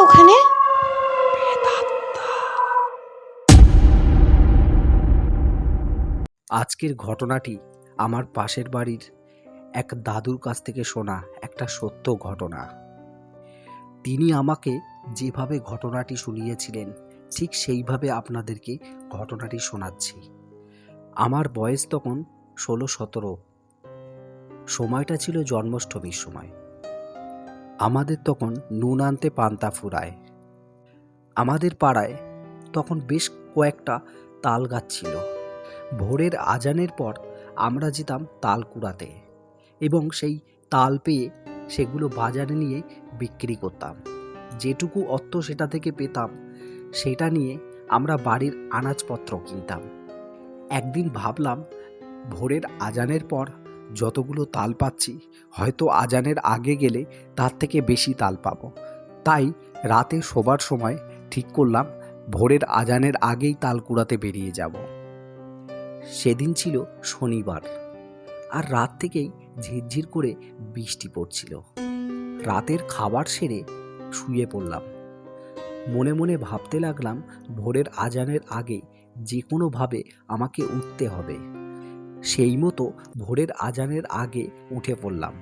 ওখানে? আজকের ঘটনাটি আমার পাশের বাড়ির এক দাদুর কাছ থেকে শোনা একটা সত্য ঘটনা। তিনি আমাকে যেভাবে ঘটনাটি শুনিয়েছিলেন ঠিক সেইভাবে আপনাদেরকে ঘটনাটি শোনাচ্ছি। আমার বয়স তখন 16-17। সময়টা ছিল জন্মাষ্টমীর সময়। আমাদের তখন নুন আনতে পান্তা ফুরায়। আমাদের পাড়ায় তখন বেশ কয়েকটা তাল গাছ ছিল। ভোরের আজানের পর আমরা যেতাম তাল কুড়াতে এবং সেই তাল পেয়ে সেগুলো বাজারে নিয়ে বিক্রি করতাম। যেটুকু অর্থ সেটা থেকে পেতাম সেটা নিয়ে আমরা বাড়ির আনাজপত্র কিনতাম। একদিন ভাবলাম, ভোরের আজানের পর যতগুলো তাল পাচ্ছি হয়তো আজানের আগে গেলে তার থেকে বেশি তাল পাবো। তাই রাতে শোবার সময় ঠিক করলাম ভোরের আজানের আগেই তাল কুড়াতে বেরিয়ে যাব। সেদিন ছিল শনিবার, আর রাত থেকেই ঝিরঝির করে বৃষ্টি পড়ছিল। রাতের খাবার সেরে শুয়ে পড়লাম। মনে মনে ভাবতে লাগলাম ভোরের আজানের আগে যে কোনোভাবে আমাকে উঠতে হবে। সেই মতো ভোরের আজানের আগে উঠে পড়লাম।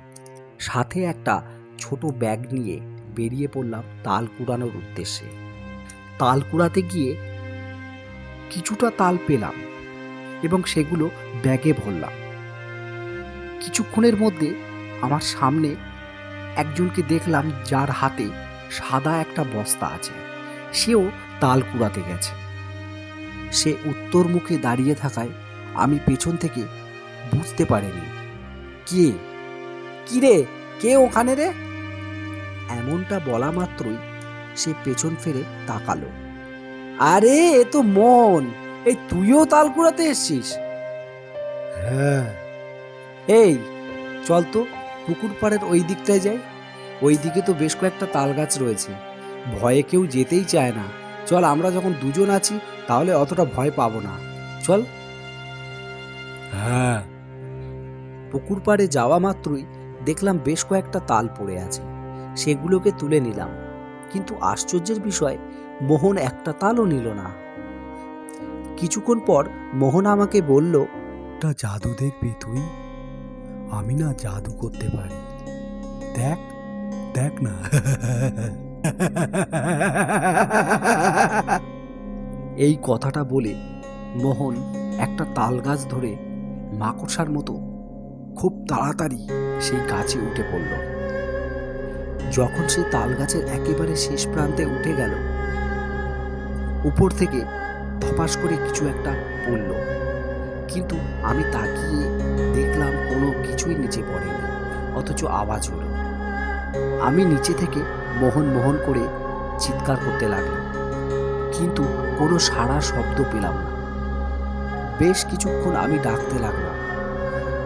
সাথে একটা ছোট ব্যাগ নিয়ে বেরিয়ে পড়লাম তাল কুড়ানোর উদ্দেশ্যে। তাল কুড়াতে গিয়ে কিছুটা তাল পেলাম এবং সেগুলো ব্যাগে ভরলাম। কিছুক্ষণের মধ্যে আমার সামনে একজনকে দেখলাম যার হাতে সাদা একটা বস্তা আছে। সেও তাল কুড়াতে গেছে। সে উত্তর মুখে দাঁড়িয়ে থাকায় আমি পেছন থেকে বুঝতে পারিনি কি রে, কে ওখানে রে? এমনটা বলা মাত্রই সে পেছন ফিরে তাকালো। আরে এ তো মন, এই তুইও তাল কুড়াতে এসছিস? হ্যাঁ, এই চল তো পুকুর পাড়ের ওই দিকটায় যাই। ওই দিকে তো বেশ কয়েকটা তাল গাছ রয়েছে, ভয়ে কেউ যেতেই চায় না। চল, আমরা যখন দুজন আছি তাহলে অতটা ভয় পাবো না। চল। হ্যাঁ, পুকুর পাড়ে যাওয়া মাত্রই দেখলাম বেশ কয়েকটা তাল পড়ে আছে। সেগুলোকে তুলে নিলাম, কিন্তু আশ্চর্যের বিষয় মোহন একটা তালও নিল না। কিছুক্ষণ পর মোহন আমাকে বলল, একটা জাদু দেখবি তুই? আমি না জাদু করতে পারি, দেখ দেখ না। এই কথাটা বলে মোহন একটা তাল গাছ ধরে মাকড়সার মতো খুব তাড়াতাড়ি সেই গাছে উঠে পড়ল। যখন সে তাল গাছের একেবারে শেষ প্রান্তে উঠে গেল, উপর থেকে ধপাস করে কিছু একটা পড়ল, কিন্তু আমি তাকিয়ে দেখলাম কোনো কিছুই নিচে পড়েনি, অথচ আওয়াজ হলো। আমি নিচে থেকে মোহন মোহন করে চিৎকার করতে লাগলাম, কিন্তু কোনো সাড়া শব্দ পেলাম না। বেশ কিছুক্ষণ আমি ডাকতে লাগলাম,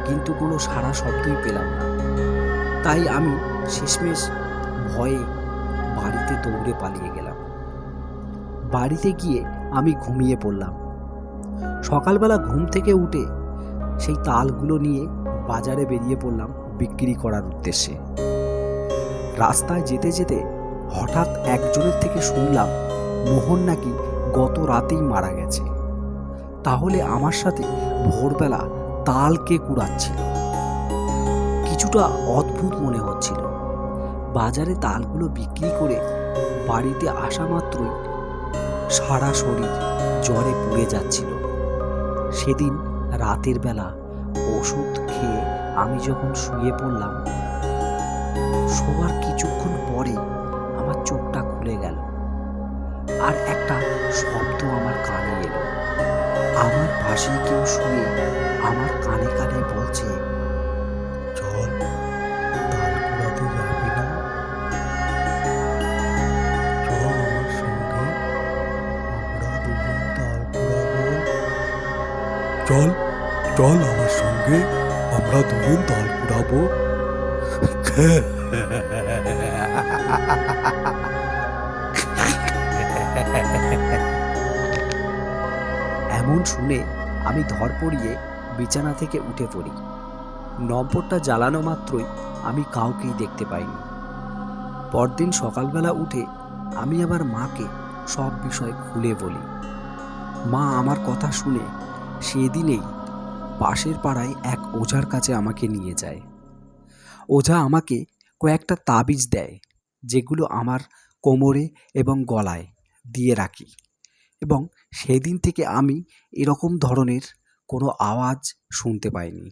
কিন্তু কোনো সাড়া শব্দই পেলাম না। তাই আমি শেষমেশ ভয়ে বাড়িতে দৌড়ে পালিয়ে গেলাম। বাড়িতে গিয়ে আমি ঘুমিয়ে পড়লাম। সকালবেলা ঘুম থেকে উঠে সেই তালগুলো নিয়ে বাজারে বেরিয়ে পড়লাম বিক্রি করার উদ্দেশ্যে। রাস্তায় যেতে যেতে হঠাৎ একজনের থেকে শুনলাম মোহন নাকি গত রাতেই মারা গেছে। তাহলে আমার সাথে ভোরবেলা তাল কে কুড়াচ্ছিল? কিছুটা অদ্ভুত মনে হচ্ছিল। বাজারে তালগুলো বিক্রি করে বাড়িতে আসা মাত্রই সারা শরীর জ্বরে পুড়ে যাচ্ছিল। সেদিন রাতের বেলা ওষুধ খেয়ে আমি যখন শুয়ে পড়লাম, শোবার কিছুক্ষণ পরে আমার চোখটা খুলে গেল, আর একটা শব্দ আমার কানে এলো। আমার পাশে কেউ শুয়ে আমার কানে কানে বলছে, চল, তাল কুড়াতে যাবি না? চল আমার সঙ্গে, আমরা দুজন তাল কুড়াবো। চল চল আমার সঙ্গে, আমরা দুজন তাল কুড়াবো। এমন শুনে আমি ধরপড়িয়ে বিছানা থেকে উঠে পড়ি। নম্বরটা জ্বালানো মাত্রই আমি কাউকেই দেখতে পাইনি। পরদিন সকালবেলা উঠে আমি আবার মাকে সব বিষয় খুলে বলি। মা আমার কথা শুনে সেদিনেই পাশের পাড়ায় এক ওঝার কাছে আমাকে নিয়ে যায়। ওঝা আমাকে কয়েকটা তাবিজ দেয়, যেগুলো আমার কোমরে এবং গলায় দিয়ে রাখি, এবং সেদিন থেকে আমি এরকম ধরনের কোনো আওয়াজ শুনতে পাইনি।